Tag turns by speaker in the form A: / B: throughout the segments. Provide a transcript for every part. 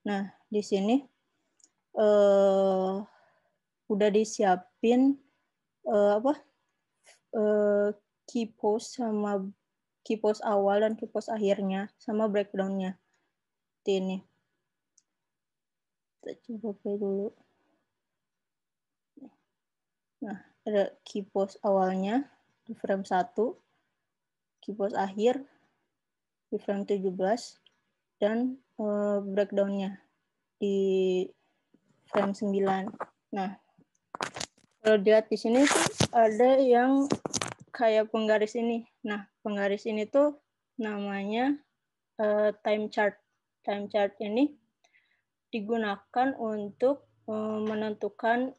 A: Nah, di sini udah disiapin key post sama key post awal dan key post akhirnya sama breakdown-nya. Ini. Kita coba play dulu. Nah, ada key post awalnya di frame 1, key post akhir di frame 17, dan breakdown-nya di frame 9. Nah, kalau dilihat di sini tuh ada yang kayak penggaris ini. Nah, penggaris ini tuh namanya time chart. Time chart ini digunakan untuk menentukan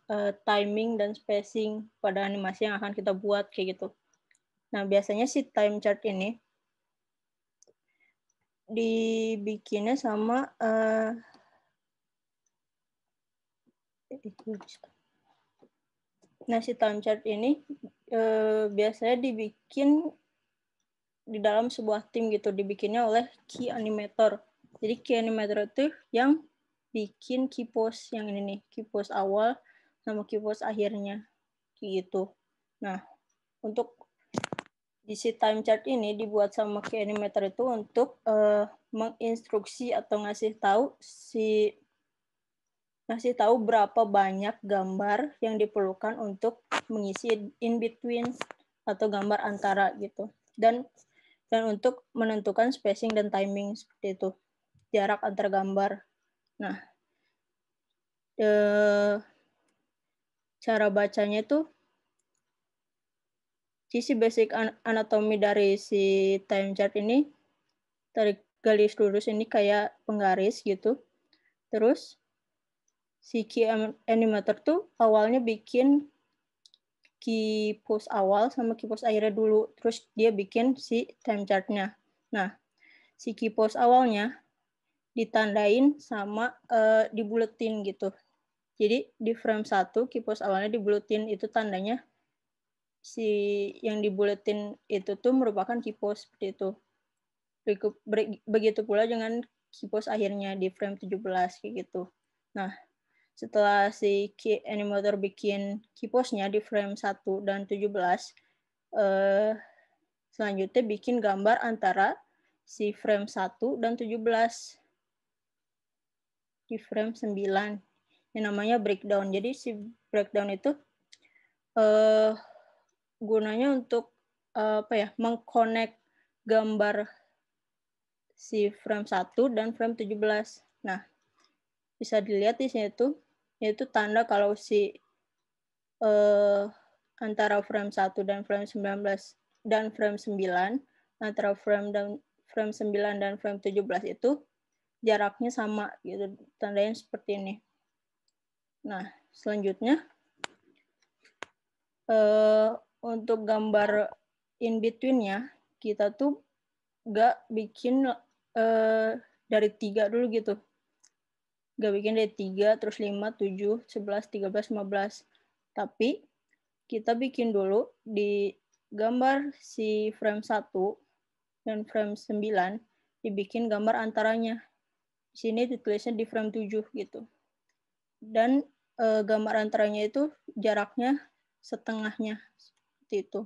A: timing dan spacing pada animasi yang akan kita buat kayak gitu. Nah, biasanya si time chart ini dibikinnya sama nah, si time chart ini biasanya dibikin di dalam sebuah tim gitu, dibikinnya oleh key animator. Jadi key animator itu yang bikin key pose yang ini nih, key pose awal sama key pose akhirnya gitu. Nah, untuk di si time chart ini dibuat sama key animator itu untuk menginstruksi atau ngasih tahu berapa banyak gambar yang diperlukan untuk mengisi in between atau gambar antara gitu. Dan untuk menentukan spacing dan timing seperti itu, jarak antar gambar. Nah, cara bacanya itu sisi basic anatomi dari si time chart ini, dari garis lurus ini kayak penggaris gitu. Terus si key animator tuh awalnya bikin key pose awal sama key pose akhirnya dulu, terus dia bikin si time chartnya. Nah, si key pose awalnya ditandain sama dibuletin gitu. Jadi di frame 1 key pose awalnya dibuletin, itu tandanya si yang dibuletin itu tuh merupakan key pose seperti itu. Begitu pula dengan key pose akhirnya di frame 17 kayak gitu. Nah, setelah si key animator bikin key pose-nya di frame 1 dan 17, selanjutnya bikin gambar antara si frame 1 dan 17 di frame 9 yang namanya breakdown. Jadi si breakdown itu gunanya untuk mengconnect gambar si frame 1 dan frame 17. Nah, bisa dilihat di sini tuh yaitu tanda kalau si antara frame 1 dan frame 19 dan frame 9, antara frame 9 dan frame 17 itu jaraknya sama gitu, tandanya seperti ini. Nah, selanjutnya untuk gambar in between-nya kita tuh nggak bikin dari 3 dulu gitu. Nggak bikin dari 3, terus 5, 7, 11, 13, 15. Tapi kita bikin dulu di gambar si frame 1 dan frame 9, dibikin gambar antaranya. Di sini ditulisnya di frame 7 gitu. Dan gambar antaranya itu jaraknya setengahnya, seperti itu.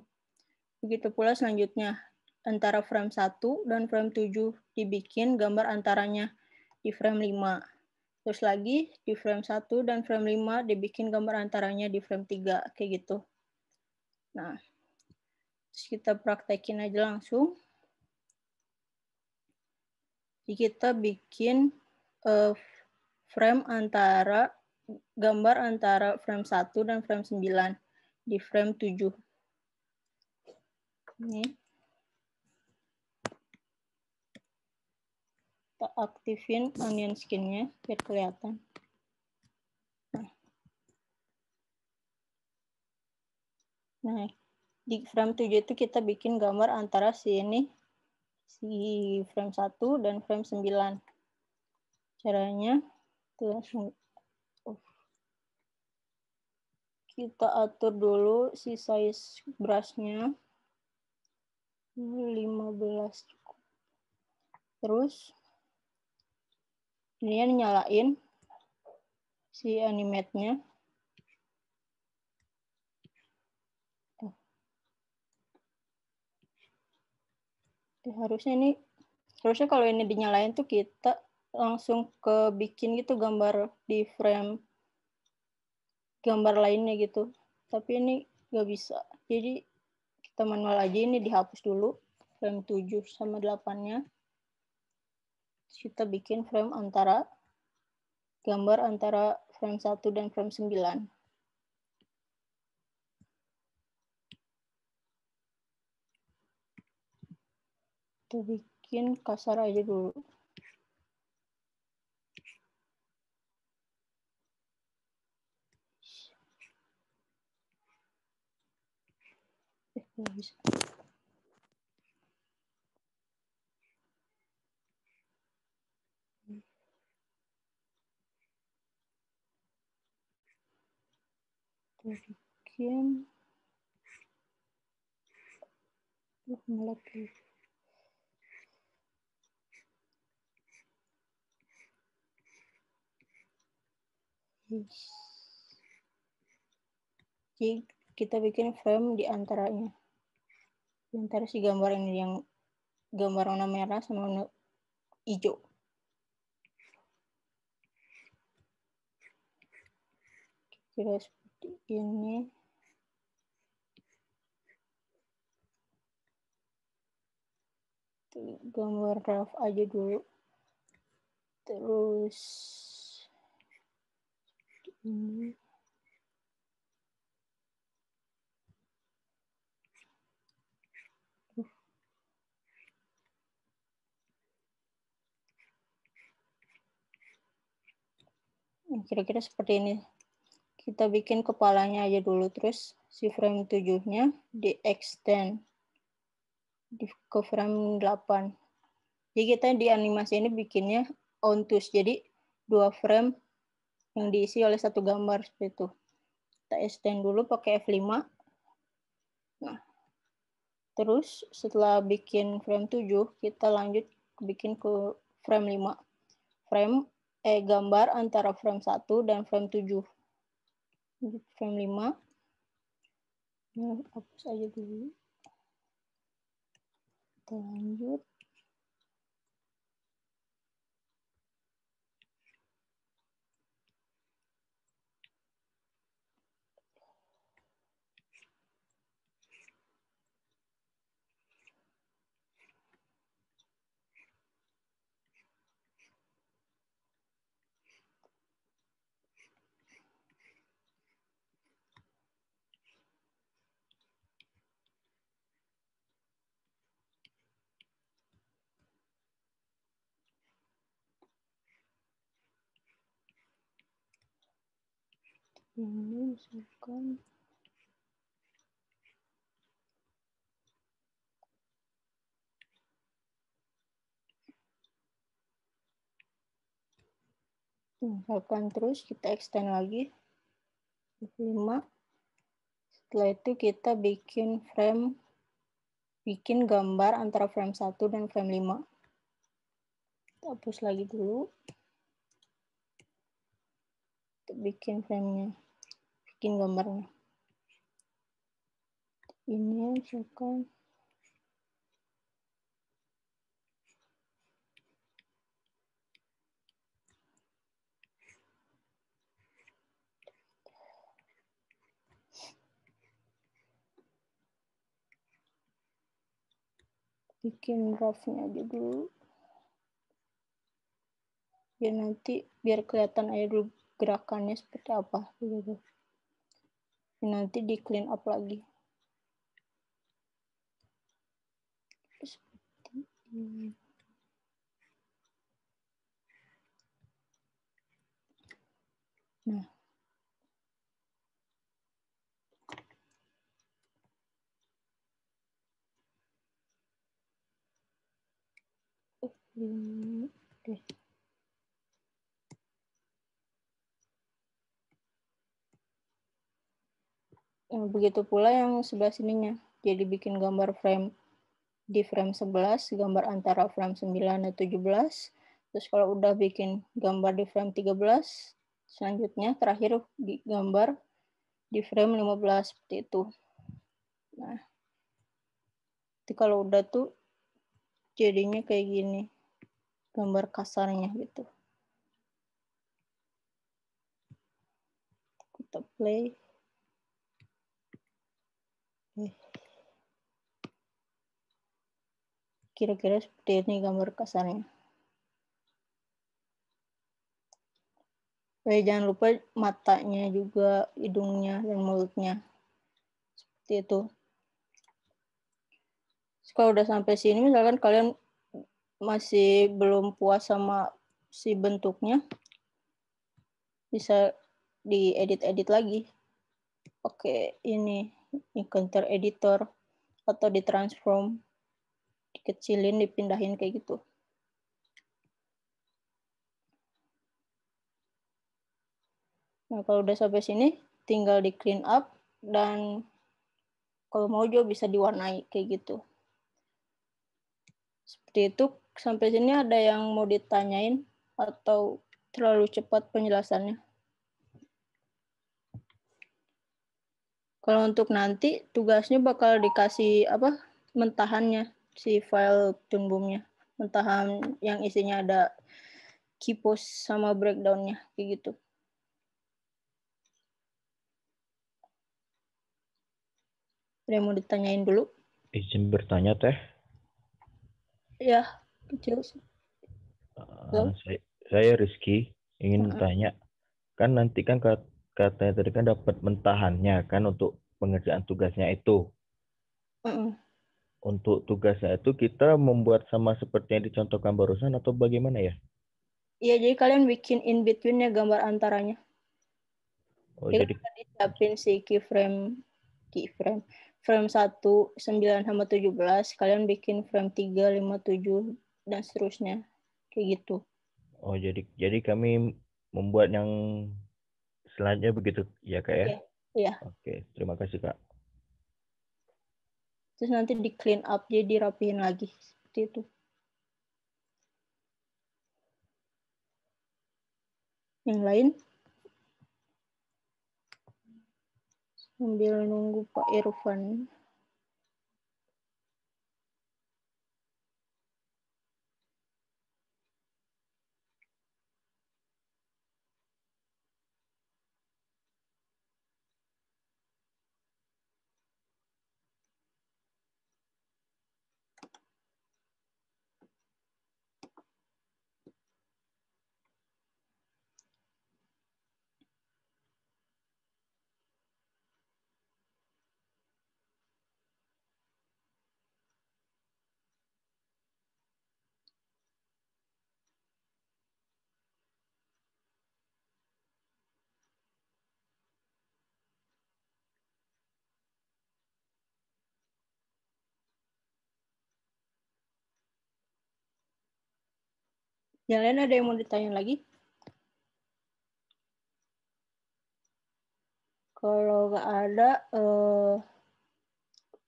A: Begitu pula selanjutnya, antara frame 1 dan frame 7 dibikin gambar antaranya di frame 5. Terus lagi di frame 1 dan frame 5 dibikin gambar antaranya di frame 3, kayak gitu. Nah, terus kita praktekin aja langsung. Jadi kita bikin frame antara gambar antara frame 1 dan frame 9 di frame 7. Ini. Kita aktifin onion skin-nya biar kelihatan. Nah, di frame 7 itu kita bikin gambar antara si frame 1 dan frame 9. Caranya langsung kita atur dulu si size brush-nya 15 cukup. Terus Ini nyalain si animate-nya. Harusnya kalau ini dinyalain tuh kita langsung ke bikin gitu gambar di frame gambar lainnya gitu. Tapi ini nggak bisa. Jadi kita manual aja, ini dihapus dulu frame 7 sama 8-nya. Kita bikin frame gambar antara frame 1 dan frame 9. Kita bikin kasar aja dulu. Nggak bisa. Kita bikin melatih. Jadi kita bikin frame di antaranya. Di antara si gambar ini, yang gambar warna merah sama warna hijau. Kira seperti ini. Gambar rough aja dulu. Terus ini. Kira-kira seperti ini. Kita bikin kepalanya aja dulu, terus si frame 7-nya di extend ke frame 8. Jadi kita di animasi ini bikinnya ontus, jadi 2 frame yang diisi oleh satu gambar seperti itu. Kita extend dulu pakai F5. Nah, terus setelah bikin frame 7, kita lanjut bikin ke frame 5. Gambar antara frame 1 dan frame 7. Frame 5. Nah, hapus aja dulu. Kita lanjut. Ini misalkan terus kita extend lagi 5. Setelah itu kita bikin gambar antara frame 1 dan frame 5. Kita hapus lagi dulu. Kita bikin frame-nya, bikin gambarnya. Ini misalkan bikin rough-nya aja dulu. Biar kelihatan aja dulu gerakannya seperti apa gitu. Nanti di clean up lagi. Seperti ini. Nah, oke. Begitu pula yang sebelah sininya. Jadi bikin gambar frame di frame 11, gambar antara frame 9 dan 17, Terus kalau udah bikin gambar di frame 13, selanjutnya terakhir di gambar di frame 15 seperti itu. Nah, itu kalau udah tuh jadinya kayak gini, gambar kasarnya gitu. Kita play. Kira-kira seperti ini gambar kasarnya. Jangan lupa matanya juga, hidungnya, dan mulutnya. Seperti itu. Kalau udah sampai sini, misalkan kalian masih belum puas sama si bentuknya, bisa diedit-edit lagi. Oke, ini counter editor atau ditransform, dikecilin, dipindahin kayak gitu. Nah, kalau udah sampai sini, tinggal di clean up, dan kalau mau juga bisa diwarnai kayak gitu. Seperti itu. Sampai sini ada yang mau ditanyain atau terlalu cepat penjelasannya? Kalau untuk nanti tugasnya bakal dikasih apa? Mentahannya si file Toon Boom-nya. Mentahan yang isinya ada key post sama breakdown-nya kayak gitu. Ada yang mau ditanyain dulu?
B: Izin bertanya, Teh.
A: Ya, kecil sih.
B: Saya Rizky, ingin bertanya. Kan nanti kan katanya tadi kan dapat mentahannya kan untuk pengerjaan tugasnya itu. Untuk tugasnya itu kita membuat sama seperti yang dicontohkan barusan atau bagaimana ya?
A: Iya, jadi kalian bikin in between-nya, gambar antaranya.
B: Oh,
A: Jadi
B: jadi
A: kan disiapin si frame 1, 9 sama 17, kalian bikin frame 3, 5, 7 dan seterusnya. Kayak gitu.
B: oh jadi kami membuat yang selanjutnya begitu ya, Kak ya?
A: Iya. Iya.
B: Oke, terima kasih, Kak.
A: Terus nanti di clean up, jadi dirapihin lagi. Seperti itu. Yang lain? Sambil nunggu Pak Irfan. Yang lain ada yang mau ditanya lagi? Kalau nggak ada,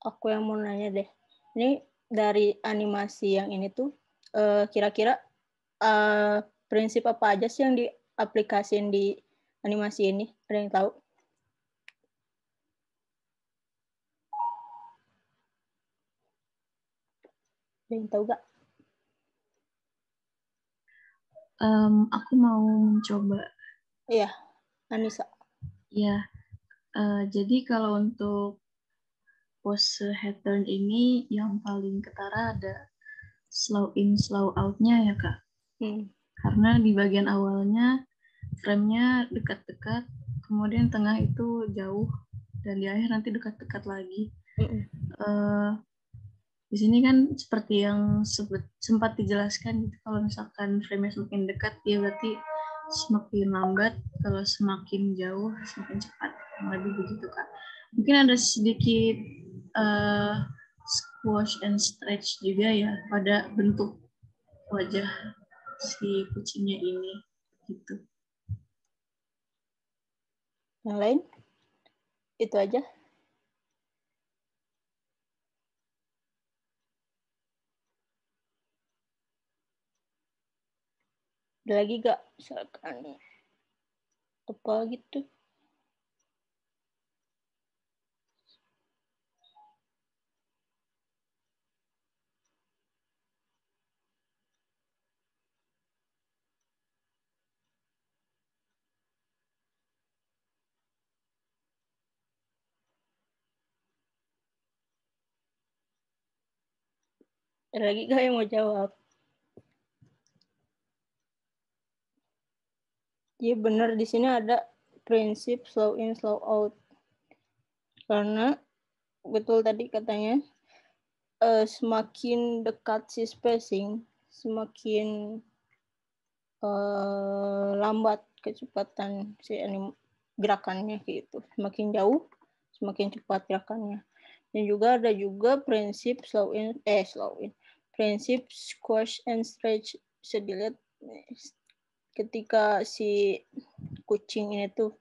A: aku yang mau nanya deh. Ini dari animasi yang ini tuh, kira-kira prinsip apa aja sih yang diaplikasiin di animasi ini? Ada yang tahu? Ada yang tahu nggak?
C: Aku mau mencoba.
A: Iya, Anissa.
C: Ya, jadi kalau untuk pose head turn ini yang paling ketara ada slow in, slow out-nya ya, Kak. Karena di bagian awalnya frame-nya dekat-dekat, kemudian tengah itu jauh, dan di akhir nanti dekat-dekat lagi. Di sini kan seperti yang sempat dijelaskan, gitu, kalau misalkan frame-nya semakin dekat, dia berarti semakin lambat, kalau semakin jauh semakin cepat, lebih begitu, Kak. Mungkin ada sedikit squash and stretch juga ya pada bentuk wajah si kucingnya ini, gitu.
A: Yang lain? Itu aja. Ada lagi gak misalkan apa gitu? Ada lagi gak yang mau jawab? Iya benar, di sini ada prinsip slow in slow out. Karena betul tadi katanya semakin dekat si spacing, semakin lambat kecepatan si gerakannya gitu. Semakin jauh, semakin cepat gerakannya. Dan juga ada juga prinsip prinsip squash and stretch. Bisa dilihat ketika si kucing ini tuh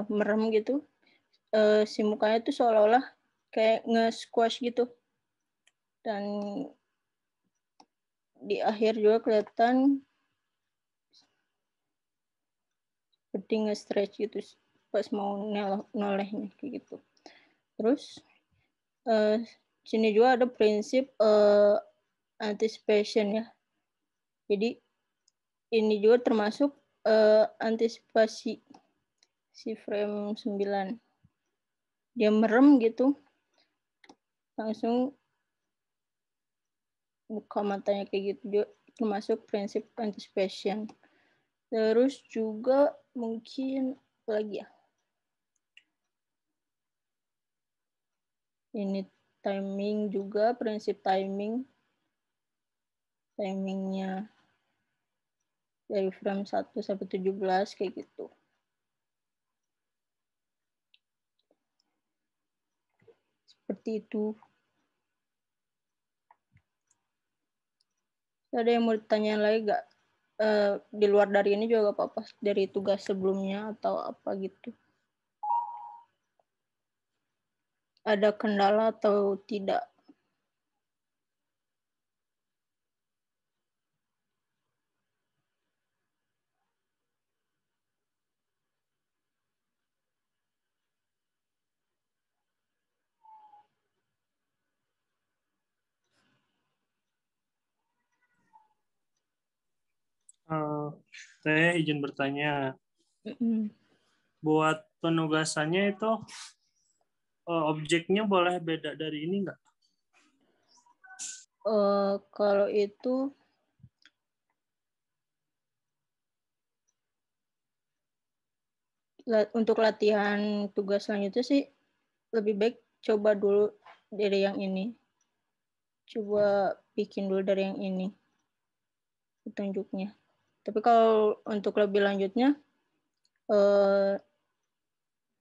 A: merem gitu, si mukanya tuh seolah-olah kayak nge-squash gitu. Dan di akhir juga kelihatan seperti nge-stretch gitu pas mau nolehnya kayak gitu. Terus sini juga ada prinsip anticipation ya. Jadi ini juga termasuk antisipasi si frame 9. Dia merem gitu, langsung buka matanya kayak gitu juga termasuk prinsip anticipation. Terus juga mungkin lagi ya. Ini timing juga, prinsip timing. Timingnya dari frame 1 sampai 17 kayak gitu. Seperti itu. Ada yang mau ditanya lagi gak? Di luar dari ini juga gak apa-apa. Dari tugas sebelumnya atau apa gitu. Ada kendala atau tidak?
D: Saya izin bertanya. Buat penugasannya itu objeknya boleh beda dari ini nggak?
A: Kalau itu untuk latihan tugas selanjutnya sih lebih baik coba dulu dari yang ini. Coba bikin dulu dari yang ini petunjuknya. Tapi kalau untuk lebih lanjutnya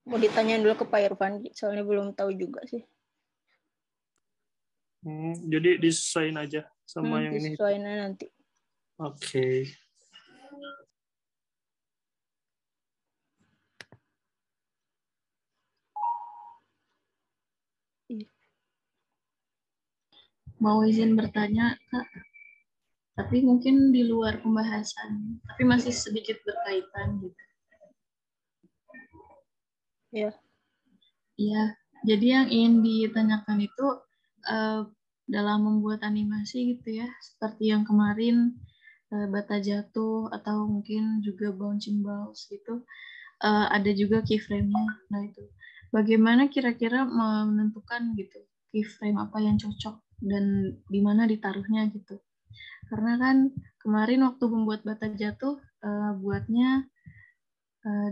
A: mau ditanyain dulu ke Pak Irfan, soalnya belum tahu juga sih.
D: Jadi disesuaikan aja sama yang ini.
A: Disesuaikan nanti.
D: Oke.
C: Mau izin bertanya, Kak? Tapi mungkin di luar pembahasan, tapi masih sedikit berkaitan gitu.
A: Iya.
C: Iya, jadi yang ingin ditanyakan itu dalam membuat animasi gitu ya, seperti yang kemarin bata jatuh atau mungkin juga bouncing balls gitu, ada juga keyframe-nya. Nah itu, bagaimana kira-kira menentukan gitu keyframe apa yang cocok dan di mana ditaruhnya gitu? Karena kan kemarin waktu membuat bata jatuh buatnya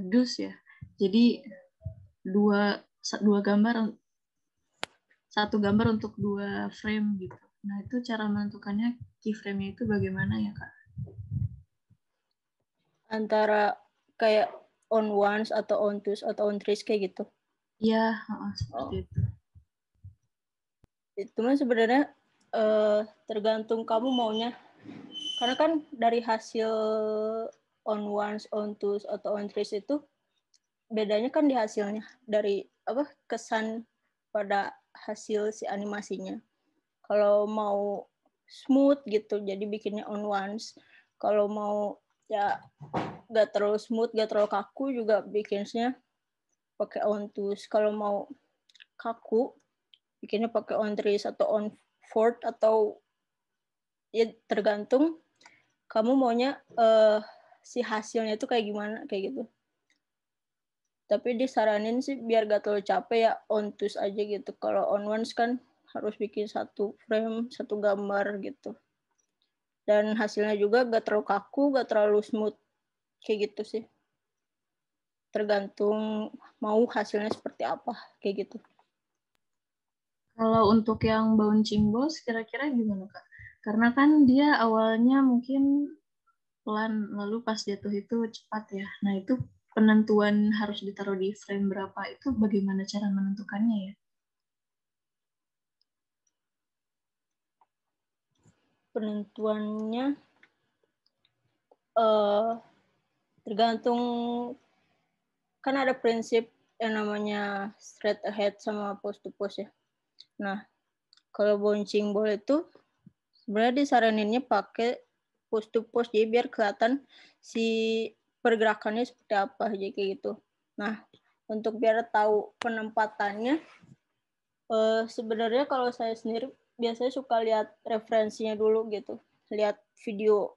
C: dus ya, jadi satu gambar untuk 2 frame gitu. Nah itu cara menentukannya keyframe-nya itu bagaimana ya Kak?
A: Antara kayak on ones atau on twos atau on threes kayak gitu.
C: Iya, seperti itu.
A: Itu mah sebenarnya tergantung kamu maunya. Karena kan dari hasil on ones, on twos atau on threes itu bedanya kan di hasilnya, dari kesan pada hasil si animasinya. Kalau mau smooth gitu, jadi bikinnya on ones. Kalau mau ya gak terlalu smooth, gak terlalu kaku juga bikinnya pakai on2. Kalau mau kaku, bikinnya pakai on3 atau on4 atau ya tergantung kamu maunya si hasilnya itu kayak gimana kayak gitu. Tapi disaranin sih biar gak terlalu capek ya on2 aja gitu. Kalau on1 kan harus bikin satu frame, satu gambar gitu. Dan hasilnya juga gak terlalu kaku, gak terlalu smooth kayak gitu sih. Tergantung mau hasilnya seperti apa kayak gitu.
C: Kalau untuk yang bouncing balls kira-kira gimana Kak? Karena kan dia awalnya mungkin pelan, lalu pas jatuh itu cepat ya. Nah itu penentuan harus ditaruh di frame berapa itu bagaimana cara menentukannya ya?
A: Penentuannya tergantung, kan ada prinsip yang namanya straight ahead sama post to post ya. Nah, kalau bouncing ball itu sebenarnya disaraninnya pakai post to post, jadi biar kelihatan si pergerakannya seperti apa jadi kayak gitu. Nah, untuk biar tahu penempatannya, sebenarnya kalau saya sendiri biasanya suka lihat referensinya dulu gitu, lihat video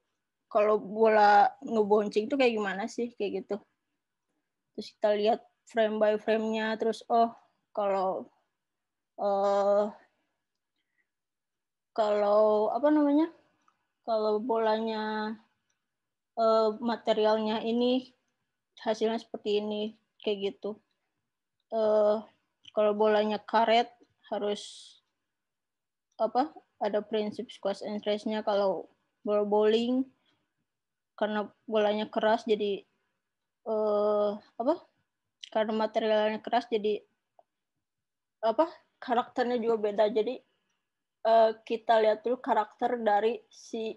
A: kalau bola ngebouncing itu kayak gimana sih kayak gitu. Terus kita lihat frame by frame-nya, terus kalau apa namanya, kalau bolanya materialnya ini hasilnya seperti ini kayak gitu. Kalau bolanya karet harus ada prinsip squash and stretch-nya. Kalau bola bowling karena bolanya keras jadi karena materialnya keras jadi karakternya juga beda. Jadi kita lihat dulu karakter dari si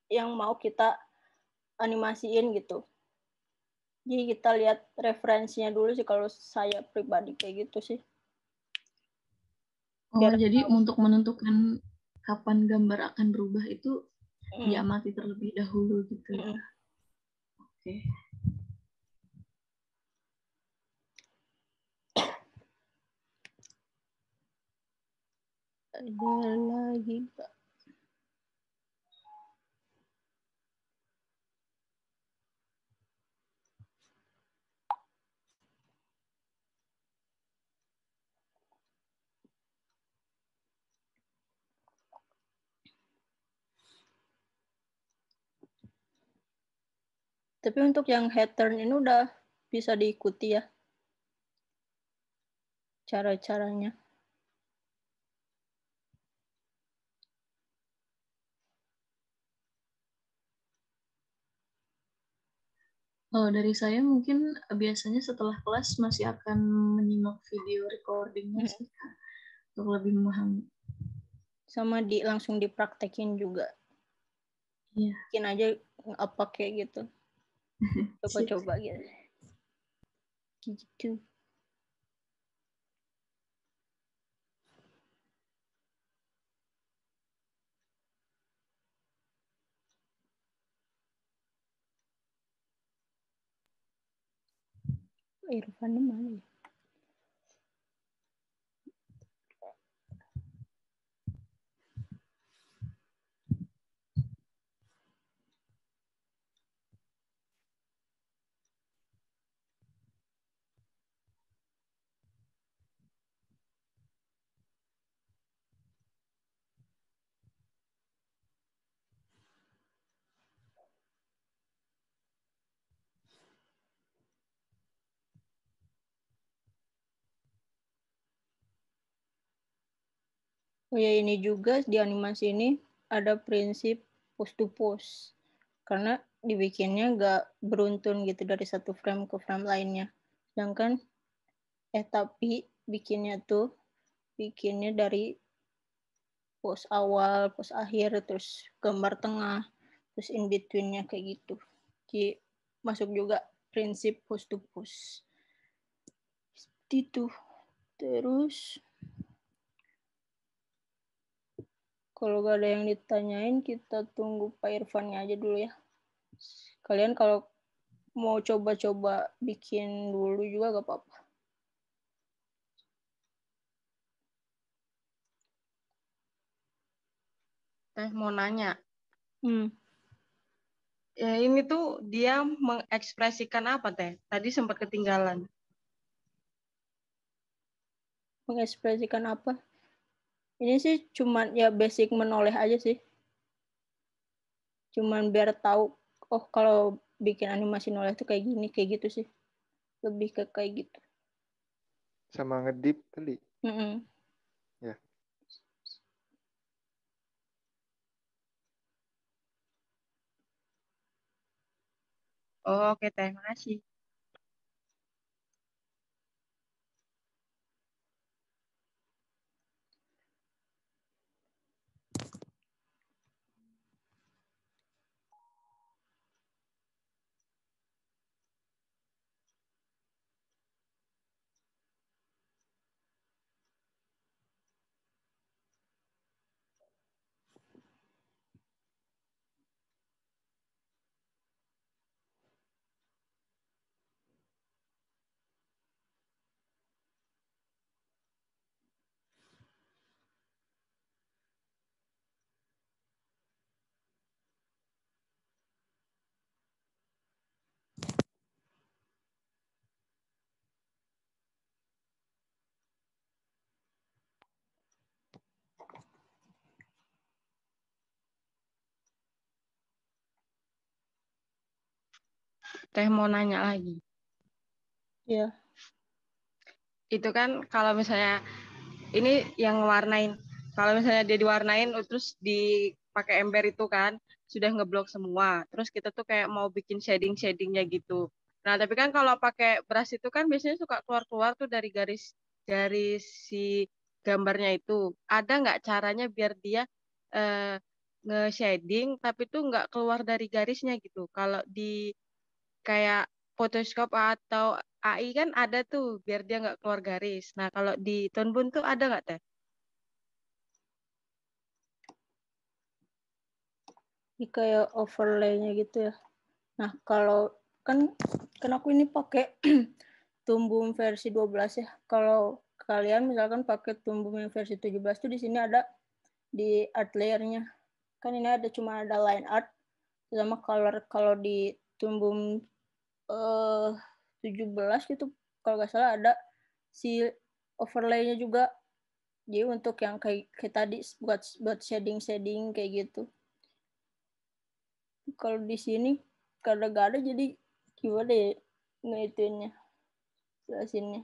A: yang mau kita animasiin gitu. Jadi kita lihat referensinya dulu sih kalau saya pribadi kayak gitu sih.
C: Jadi untuk menentukan kapan gambar akan berubah itu diamati terlebih dahulu gitu ya. Oke.
A: Ada lagi Pak? Tapi untuk yang head turn ini udah bisa diikuti ya cara-caranya.
C: Kalau dari saya mungkin biasanya setelah kelas masih akan menyimak video recordingnya sih untuk lebih memahami.
A: Sama langsung dipraktekin juga.
C: Iya.
A: Bikin aja apa kayak gitu. Coba-coba gitu. Gitu. Irfan mana ya? Oh ya, ini juga di animasi ini ada prinsip post to post. Karena dibikinnya nggak beruntun gitu dari satu frame ke frame lainnya. Sedangkan tapi bikinnya dari pose awal, pose akhir, terus gambar tengah, terus in between-nya kayak gitu. Jadi masuk juga prinsip post to post. Itu. Terus kalau gak ada yang ditanyain, kita tunggu Pak Irfannya aja dulu ya. Kalian kalau mau coba-coba bikin dulu juga gak apa-apa.
E: Teh mau nanya.
A: Ya,
E: ini tuh dia mengekspresikan apa Teh? Tadi sempat ketinggalan.
A: Mengekspresikan apa? Ini sih cuman ya basic menoleh aja sih. Cuman biar tahu, oh kalau bikin animasi noleh tuh kayak gini, kayak gitu sih. Lebih ke kayak gitu.
F: Sama ngedip kali. Ya.
E: Oh, oke Teh, makasih. Teh mau nanya lagi.
A: Iya.
E: Itu kan kalau misalnya ini yang warnain. Kalau misalnya dia diwarnain terus dipakai ember itu kan sudah ngeblok semua. Terus kita tuh kayak mau bikin shading-shadingnya gitu. Nah, tapi kan kalau pakai brush itu kan biasanya suka keluar-keluar tuh dari si gambarnya itu. Ada nggak caranya biar dia eh, nge-shading tapi tuh nggak keluar dari garisnya gitu. Kalau di kayak Photoshop atau AI kan ada tuh biar dia nggak keluar garis. Nah, kalau di Tonbun tuh ada nggak Teh?
A: Ini kayak overlay-nya gitu ya. Nah, kalau kan aku ini pakai Tumbum versi 12 ya. Kalau kalian misalkan pakai Tumbum yang versi 17 tuh di sini ada di art layer-nya. Kan ini cuma ada line art sama color. Kalau di Tumbum 17 gitu kalau nggak salah ada si overlay-nya juga. Jadi untuk yang kayak tadi buat shading kayak gitu. Kalau di sini karena gak ada jadi gimana ya ngituinnya jelasinnya.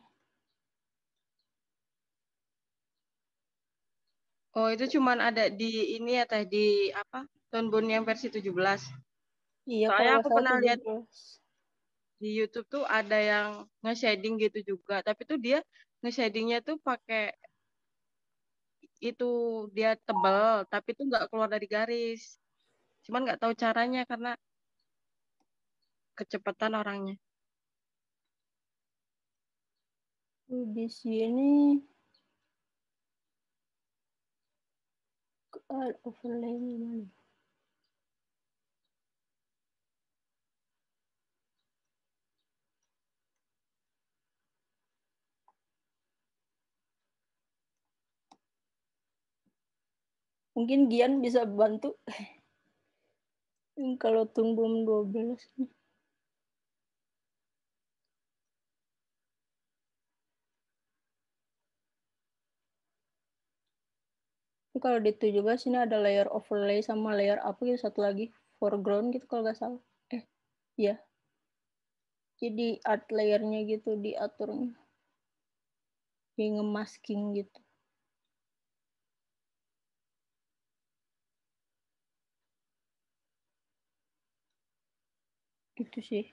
E: Oh, itu cuman ada di ini ya Teh, di apa? Tonbun yang versi 17.
A: Iya, kalau
E: Soalnya
A: nggak
E: aku
A: salah
E: pernah lihat
A: 17.
E: di YouTube tuh ada yang nge-shading gitu juga, tapi tuh dia nge-shadingnya tuh pakai itu dia tebal, tapi tuh nggak keluar dari garis. Cuman nggak tahu caranya karena kecepatan orangnya.
A: Di sini overlay mana? Mungkin Gian bisa bantu. Kalau Tumbum 12 nih. Kalau di 17 ini ada layer overlay sama layer apa gitu, satu lagi foreground gitu kalau nggak salah. Iya. Jadi art layernya gitu diaturnya. Yang ngemasking gitu. Gitu sih.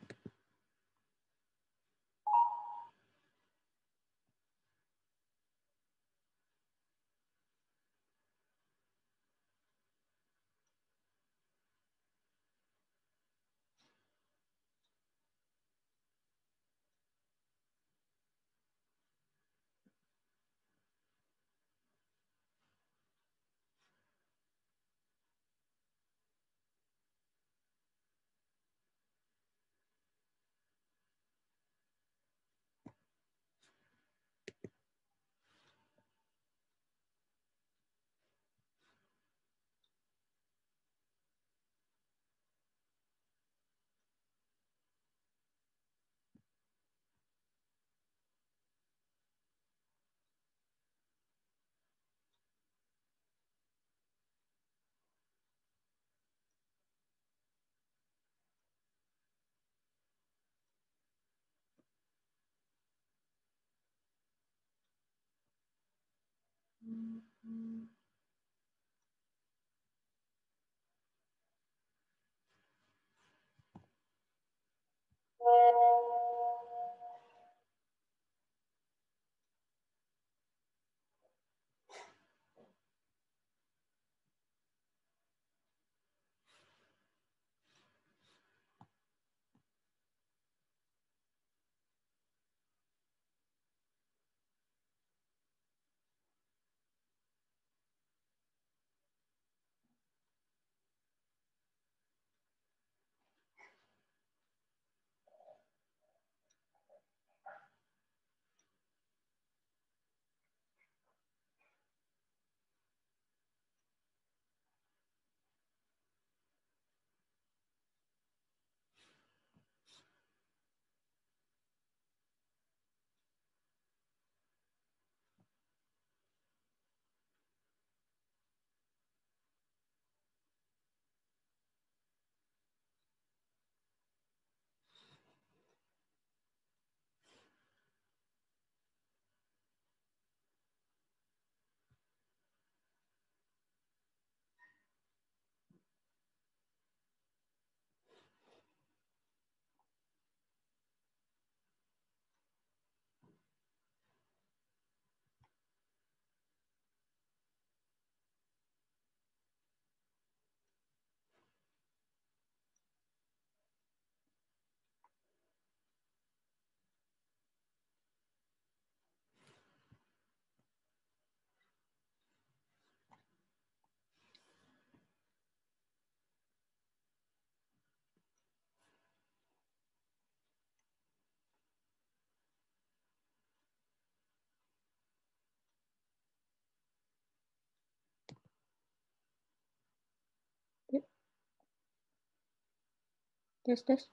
A: Tes.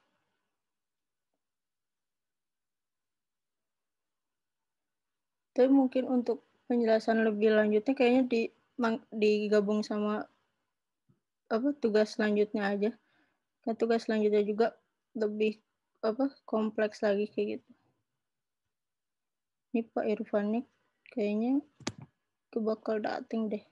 A: Tapi mungkin untuk penjelasan lebih lanjutnya kayaknya digabung sama tugas selanjutnya aja. Kan tugas selanjutnya juga lebih kompleks lagi kayak gitu. Ini Pak Irfan nih kayaknya bakal dateng deh.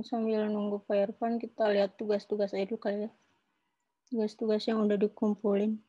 A: Sambil nunggu Pak Irfan, kita lihat tugas-tugas dulu kali ya. Tugas-tugas yang udah dikumpulin.